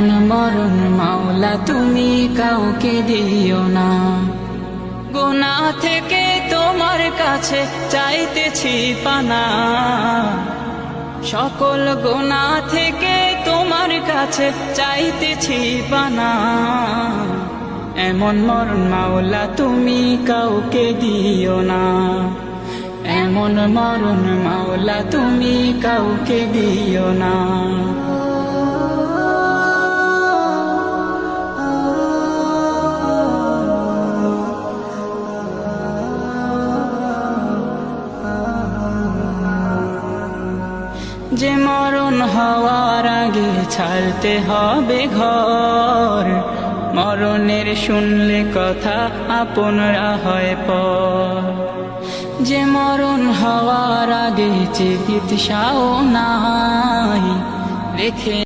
এমন মরণ মাওলা তুমি কাউকে দিও না। গুনাহ থেকে তোমার কাছে চাইতেছি পানা, সকল গুনাহ থেকে তোমার কাছে চাইতেছি পানা। এমন মরণ মাওলা তুমি কাউকে দিও না। এমন মরণ মাওলা তুমি কাউকে দিও না। যে মরণ হওয়ার আগে ছাড়তে হবে ঘর, মরণের শুনলে কথা আপনরা হয় পর। যে মরণ হওয়ার আগে চিকিৎসাও নাই, রেখে